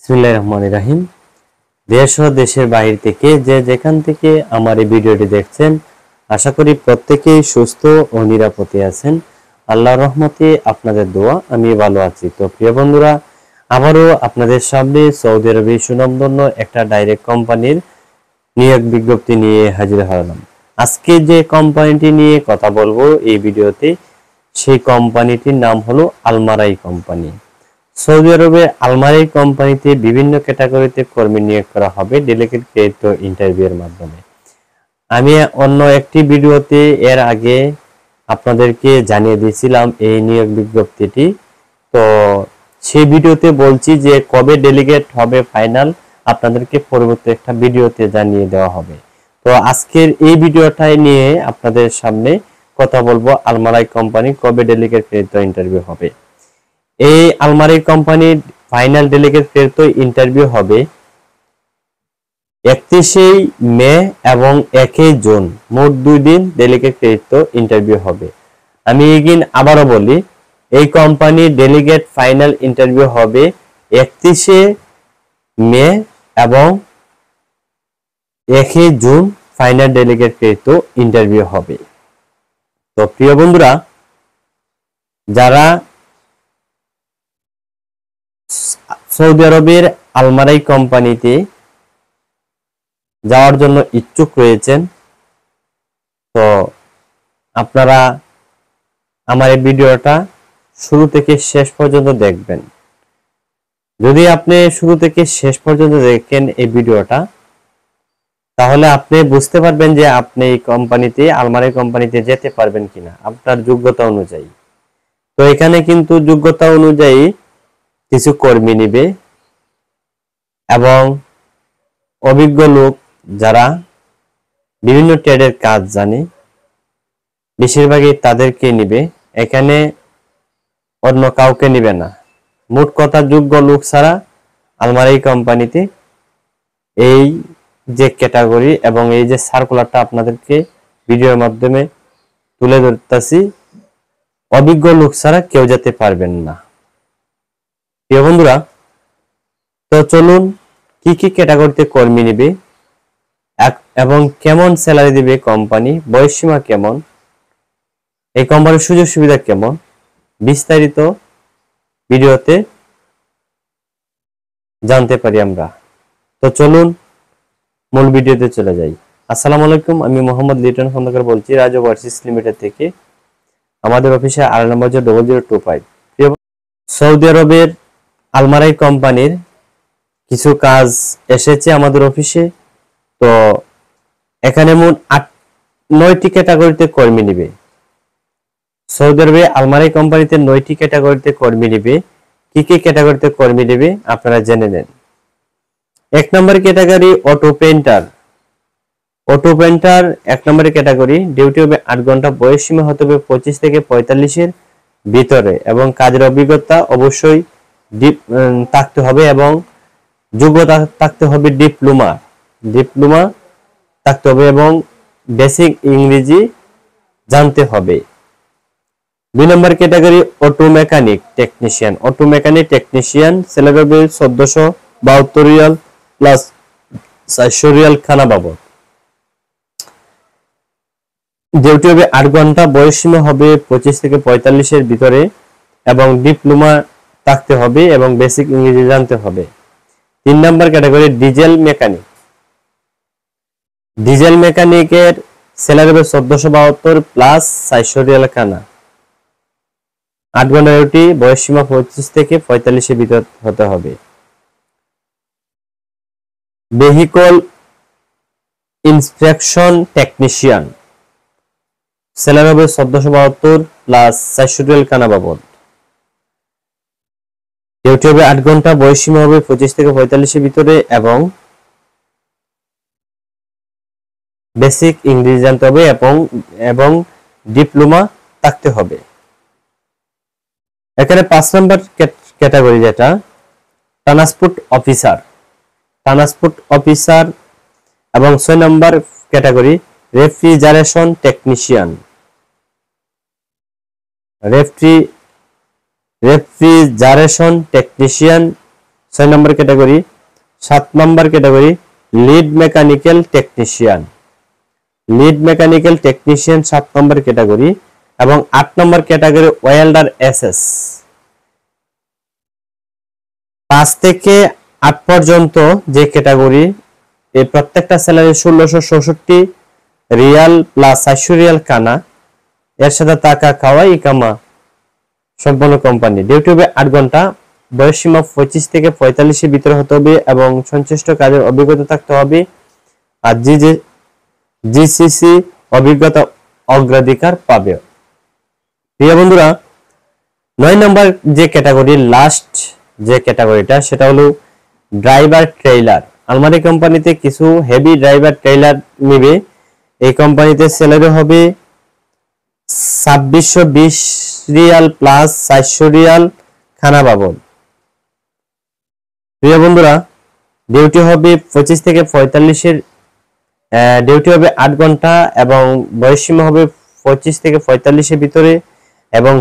বিসমিল্লাহির রহমানির রহিম। দেশ ও দেশের বাইরে থেকে যে যেখান থেকে আমার এই ভিডিওটি দেখছেন, আশা করি প্রত্যেকেই সুস্থ ও নিরাপদে আছেন। আল্লাহর রহমতে আপনাদের দোয়া আমি ভালো আছি। তো প্রিয় বন্ধুরা, আবারও আপনাদের সামনে সৌদি আরবের সুনামধন্য একটা ডাইরেক্ট কোম্পানির নিয়োগ বিজ্ঞপ্তি নিয়ে হাজির হলাম। আজকে যে কোম্পানিটি নিয়ে কথা বলবো এই ভিডিওতে, সেই কোম্পানিটির নাম হলো আলমারাই কোম্পানি। সৌদি আরবের আলমারাই কোম্পানিতে বিভিন্ন ক্যাটাগরিতে কর্মী নিয়োগ করা হবে ডেলিগেট ইন্টারভিউয়ের মাধ্যমে। আমি অন্য একটি ভিডিওতে এর আগে আপনাদেরকে জানিয়ে দিয়েছিলাম এই নিয়োগ বিজ্ঞপ্তিটি। তো সেই ভিডিওতে বলছি যে কবে ডেলিগেট হবে ফাইনাল, আপনাদেরকে পরবর্তী একটা ভিডিওতে জানিয়ে দেওয়া হবে। তো আজকের এই ভিডিওটাই নিয়ে আপনাদের সামনে কথা বলবো আলমারাই কোম্পানি কবে ডেলিগেট ইন্টারভিউ হবে। এই আলমারি কোম্পানির ফাইনাল ডেলিগেট ইন্টারভিউ হবে 31শে মে এবং 1 জুন, মোট 2 দিন ডেলিগেট ইন্টারভিউ হবে। আমি আবারও বলি, এই কোম্পানির ডেলিগেট ফাইনাল ইন্টারভিউ হবে 31শে মে এবং 1 জুন ফাইনাল ডেলিগেট ইন্টারভিউ হবে। তো প্রিয় বন্ধুরা, যারা সৌদি আরবের আলমারাই কোম্পানিতে যাওয়ার জন্য ইচ্ছুক রয়েছেন, তো আপনারা আমার এই ভিডিওটা শুরু থেকে শেষ পর্যন্ত দেখবেন। যদি আপনি শুরু থেকে শেষ পর্যন্ত দেখেন এই ভিডিওটা, তাহলে আপনি বুঝতে পারবেন যে আপনি এই কোম্পানিতে আলমারাই কোম্পানিতে যেতে পারবেন কিনা আপনার যোগ্যতা অনুযায়ী। তো এখানে কিন্তু যোগ্যতা অনুযায়ী কিছু কর্মী নিবে এবং অভিজ্ঞ লোক যারা বিভিন্ন ট্রেডের কাজ জানে, বেশিরভাগই তাদেরকে নিবে। এখানে অন্য কাউকে নিবে না। মোট কথা, যোগ্য লোক ছাড়া আলমারাই কোম্পানিতে এই যে ক্যাটাগরি এবং এই যে সার্কুলারটা আপনাদেরকে ভিডিওর মাধ্যমে তুলে ধরতেছি, অভিজ্ঞ লোক ছাড়া কেউ যেতে পারবেন না। প্রিয় বন্ধুরা, তো চলুন কি কি ক্যাটাগরিতে কর্মী নিবে এবং কেমন স্যালারি দিবে কোম্পানি, বয়সসীমা কেমন, এই কোম্পানির সুযোগ সুবিধা কেমন, বিস্তারিত ভিডিওতে জানতে পারি আমরা। তো চলুন মূল ভিডিওতে চলে যাই। আসসালামু আলাইকুম, আমি মোহাম্মদ লিটন খন্দকার বলছি রাজ ওভারসিজ লিমিটেড থেকে। আমাদের অফিসে আর নম্বর 0025। সৌদি আরবের আলমারাই কোম্পানির কিছু কাজ এসেছে আমাদের অফিসে। তো এখানে মোট 9টি ক্যাটাগরিতে কর্মী নিবে। সৌদি আরবে আলমারাই কোম্পানিতে 9টি ক্যাটাগরিতে কর্মী নিবে। কি কি ক্যাটাগরিতে কর্মী নিবে আপনারা জেনে নেন। 1 number category auto painter. Auto painter 1 number category. Duty হবে 8 ঘন্টা। বয়স সীমা হতে হবে 25 থেকে 45 এর ভিতরে এবং কাজের অভিজ্ঞতা অবশ্যই থাকতে হবে এবং যোগ্যতা থাকতে হবে ডিপ্লোমা থাকতে হবে এবং বেসিক ইংরেজি জানতে হবে। 2 number category auto mechanic technician. Auto mechanic technician salary হবে 1472 রিয়াল প্লাস 400 রিয়াল খানা বাবদ। ডিউটি হবে 8 ঘন্টা। বয়স সীমা হবে 25 থেকে 45 এর ভিতরে এবং ডিপ্লোমা থাকতে হবে এবং বেসিক ইংরেজি জানতে হবে। 3 নম্বর ক্যাটাগরি ডিজেল মেকানিক। ডিজেল মেকানিকের স্যালারি হবে 1472 প্লাস 400 রিয়াল খানা। 8 ঘন্টা ডিউটি। বয়স সীমা 25 থেকে 45 এর ভিতর হতে হবে। ভেহিকল ইন্সপেকশন টেকনিশিয়ান স্যালারি হবে 1472 প্লাস 400 রিয়াল খানা বাবদ। ডিউটি হবে 8 ঘন্টা। বয়স সীমা হবে 25 থেকে 45 এর ভিতরে এবং বেসিক ইংরেজি জানতে হবে এবং ডিপ্লোমা থাকতে হবে। এখানে 5 নম্বর ক্যাটাগরি যেটা ট্রান্সপোর্ট অফিসার এবং 6 number category refrigeration technician. Refrigeration technician 6 number category. 7 number category lead mechanical technician. Lead mechanical technician 7 number category. এবং 8 নম্বর ক্যাটাগরি ওয়েল্ডার এসএস। 5 থেকে 8 পর্যন্ত যে ক্যাটাগরি, এই প্রত্যেকটা স্যালারি 1666 রিয়াল প্লাস 400 রিয়াল কানা, এর সাথে টাকা খাওয়া ইকামা সম্পূর্ণ কোম্পানি। ডিউটি হবে 8 ঘন্টা। বয়স সীমা 25 থেকে 45 এর ভিতরে হতে হবে এবং সংশ্লিষ্ট কাজের অভিজ্ঞতা থাকতে হবে। আর জিসিসি অভিজ্ঞতা অগ্রাধিকার পাবে। প্রিয় বন্ধুরা, 9 নম্বর যে ক্যাটাগরি, লাস্ট যে ক্যাটাগরিটা, সেটা হলো ড্রাইভার ট্রেইলার। আলমারি কোম্পানিতে কিছু হেভি ড্রাইভার ট্রেইলার নেবে। এই কোম্পানিতে স্যালারি হবে 2620 রিয়াল প্লাস 400 রিয়াল খানা বাবদ। প্রিয় বন্ধুরা, ডিউটি হবে 25 থেকে 45 এর, ডিউটি হবে 8 ঘন্টা এবং বয়স সীমা হবে 25 থেকে 45 এর ভিতরে এবং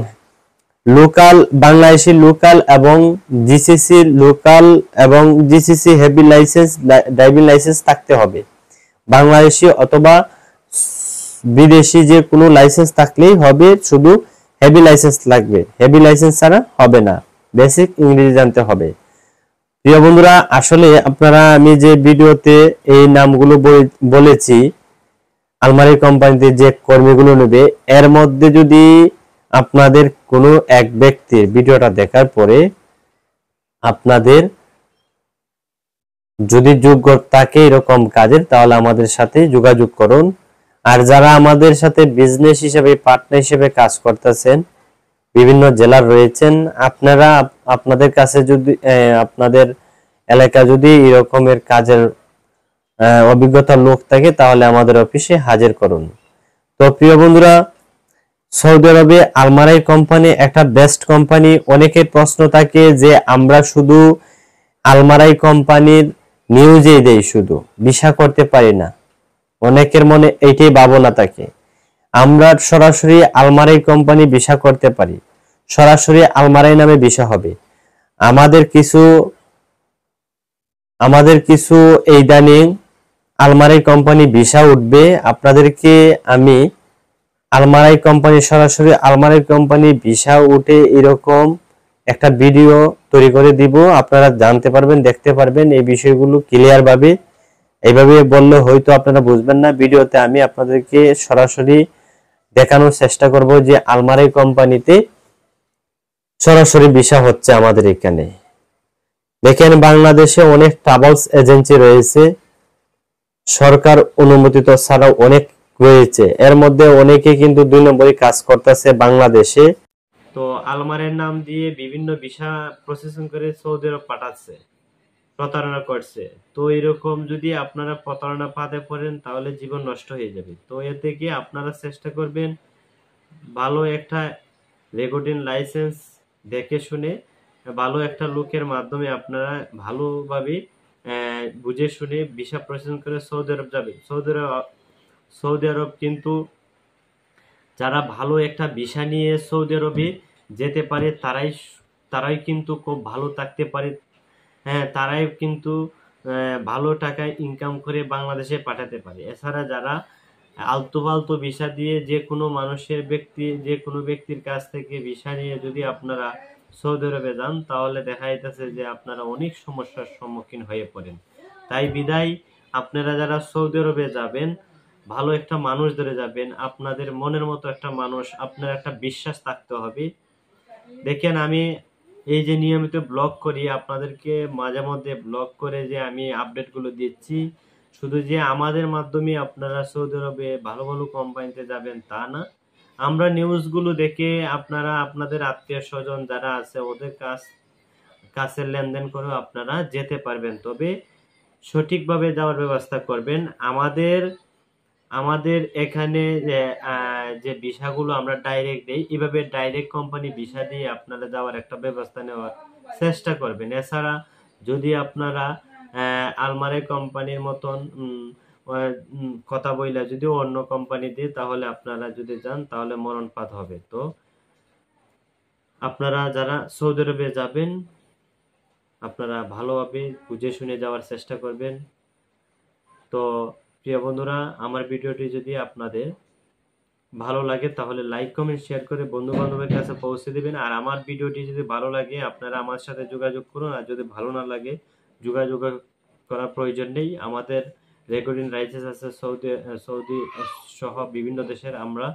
লোকাল বাংলাদেশি লোকাল এবং জিসিসি লোকাল এবং GCC heavy licence driving licence থাকতে হবে। বাংলাদেশি অথবা বিদেশি যে কোনো লাইসেন্স থাকলেই হবে, শুধু হেভি লাইসেন্স লাগবে, হেভি লাইসেন্স ছাড়া হবে না। বেসিক ইংরেজি জানতে হবে। প্রিয় বন্ধুরা, আসলে আপনারা আমি যে ভিডিওতে এই নামগুলো বলেছি, আলমারি কোম্পানিতে যে কর্মীগুলো নেবে, এর মধ্যে যদি আপনাদের কোনো এক ব্যক্তির ভিডিওটা দেখার পরে আপনাদের যদি যোগ্য থাকে এরকম কাজের, তাহলে আমাদের সাথে যোগাযোগ করুন। আর যারা আমাদের সাথে বিজনেস হিসেবে পার্টনার হিসেবে কাজ করতেছেন, বিভিন্ন জেলার রয়েছেন, আপনারা আপনাদের কাছে যদি আপনাদের এলাকা যদি এরকমের কাজের অভিজ্ঞতা লোক থাকে, তাহলে আমাদের অফিসে হাজির করুন। তো প্রিয় বন্ধুরা, সৌদি আরবে আলমারি কোম্পানি একটা বেস্ট কোম্পানি। অনেকের প্রশ্ন থাকে যে আমরা শুধু আলমারি কোম্পানির নিউজেই দেই, শুধু ভিসা করতে পারি না। অনেকের মনে এইটাই ভাবনা থাকে। আমরা সরাসরি আলমারি কোম্পানি ভিসা করতে পারি, সরাসরি আলমারি নামে ভিসা হবে। আমাদের কিছু ইদানিং আলমারি কোম্পানি ভিসা উঠবে। আপনাদেরকে আমি আলমারি কোম্পানি, সরাসরি আলমারি কোম্পানি ভিসা উঠে এরকম একটা ভিডিও তৈরি করে দিব। আপনারা জানতে পারবেন, দেখতে পারবেন এই বিষয়গুলো ক্লিয়ার ভাবে। এইভাবে বললে হয়তো আপনারা বুঝবেন না। ভিডিওতে আমি আপনাদেরকে সরাসরি দেখানোর চেষ্টা করব যে আলমারি কোম্পানিতে সরাসরি ভিসা হচ্ছে আমাদের এখানে। দেখেন, বাংলাদেশে অনেক ট্রাভেলস এজেন্সি রয়েছে, সরকার অনুমোদিত ছাড়াও অনেক রয়েছে। এর মধ্যে অনেকে কিন্তু 2 নম্বরই কাজ করতেছে বাংলাদেশে। তো আলমারের নাম দিয়ে বিভিন্ন ভিসা প্রসেসিং করে সৌদি আরব পাঠাচ্ছে, প্রতারণা করছে। তো এরকম যদি আপনারা প্রতারণা পাতে পড়েন, তাহলে জীবন নষ্ট হয়ে যাবে। তো এর থেকে আপনারা চেষ্টা করবেন ভালো একটা রেকর্ডিং লাইসেন্স দেখে শুনে, ভালো একটা লোকের মাধ্যমে আপনারা ভালোভাবে বুঝে শুনে ভিসা প্রসেসিং করে সৌদি আরব যাবে। সৌদি আরব কিন্তু যারা ভালো একটা ভিসা নিয়ে সৌদি আরবে যেতে পারে, তারাই কিন্তু খুব ভালো থাকতে পারে। হ্যাঁ, তারাই কিন্তু ভালো টাকায় ইনকাম করে বাংলাদেশে পাঠাতে পারে। এছাড়া যারা আলতু ফালতু ভিসা দিয়ে যে কোনো ব্যক্তির কাছ থেকে ভিসা নিয়ে যদি আপনারা সৌদি আরবে যান, তাহলে দেখা যাইতেছে যে আপনারা অনেক সমস্যার সম্মুখীন হয়ে পড়েন। তাই বিদায়, আপনারা যারা সৌদি আরবে যাবেন, ভালো একটা মানুষ ধরে যাবেন, আপনাদের মনের মতো একটা মানুষ, আপনার একটা বিশ্বাস থাকতে হবে। দেখেন, আমি এই যে নিয়মিত ব্লগ করি, আপনাদেরকে মাঝে মধ্যে ব্লগ করে যে আমি আপডেটগুলো দিচ্ছি, শুধু যে আমাদের মাধ্যমে আপনারা সৌদি আরবে ভালো ভালো কোম্পানিতে যাবেন তা না। আমরা নিউজগুলো দেখে আপনারা আপনাদের আত্মীয় স্বজন যারা আছে ওদের কাছে লেনদেন করেও আপনারা যেতে পারবেন। তবে সঠিকভাবে যাওয়ার ব্যবস্থা করবেন। আমাদের এখানে যে ভিসাগুলো আমরা ডাইরেক্ট দেই, এভাবে ডাইরেক্ট কোম্পানি ভিসা দিয়ে আপনারা যাওয়ার একটা ব্যবস্থা নেওয়ার চেষ্টা করবেন। এছাড়া যদি আপনারা আলমারি কোম্পানির মতন কথা বইলা যদি অন্য কোম্পানি দিয়ে, তাহলে আপনারা যদি যান তাহলে মরণপাত হবে। তো আপনারা যারা সৌদি আরবে যাবেন, আপনারা ভালোভাবে বুঝে শুনে যাওয়ার চেষ্টা করবেন। তো প্রিয় বন্ধুরা, আমার ভিডিওটি যদি আপনাদের ভালো লাগে তাহলে লাইক কমেন্ট শেয়ার করে বন্ধু বান্ধবের কাছে পৌঁছে দিবেন। আর আমার ভিডিওটি যদি ভালো লাগে আপনারা আমার সাথে যোগাযোগ করুন, আর যদি ভালো না লাগে যোগাযোগ করার প্রয়োজন নেই। আমাদের রেকর্ডিং লাইসেন্স আছে সৌদি সহ বিভিন্ন দেশের, আমরা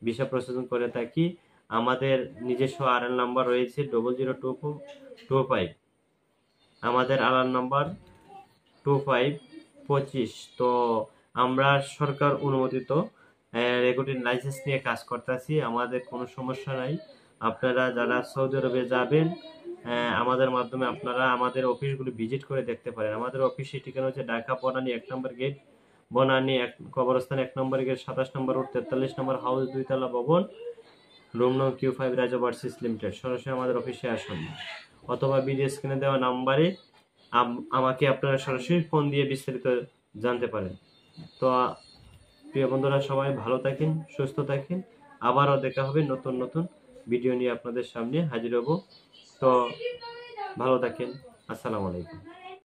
ভিসা প্রসেসিং করে থাকি। আমাদের নিজস্ব আরএল নাম্বার রয়েছে 002425, আমাদের আরএল নাম্বার 2525। তো আমরা সরকার অনুমোদিত রেকর্ডিং লাইসেন্স নিয়ে কাজ করতেছি, আমাদের কোনো সমস্যা নাই। আপনারা যারা সৌদি আরবে যাবেন আমাদের মাধ্যমে আপনারা আমাদের অফিসগুলো ভিজিট করে দেখতে পারেন। আমাদের অফিসের ঠিকানা হচ্ছে ঢাকা বনানী 1 নম্বর গেট, বনানী কবরস্থান 1 নম্বর গেট, 27 নম্বর রোড, 43 নম্বর হাউস, 2 তলা ভবন, রুম নং Q5, রাজা ওভারসিজ লিমিটেড। সরাসরি আমাদের অফিসে আসুন, অথবা ভিডিও স্ক্রিনে দেওয়া নাম্বারে আমাকে আপনারা সরাসরি ফোন দিয়ে বিস্তারিত জানতে পারেন। তো প্রিয় বন্ধুরা, সবাই ভালো থাকেন, সুস্থ থাকেন। আবারও দেখা হবে নতুন নতুন ভিডিও নিয়ে আপনাদের সামনে হাজির হব। তো ভালো থাকেন। আসসালামু আলাইকুম।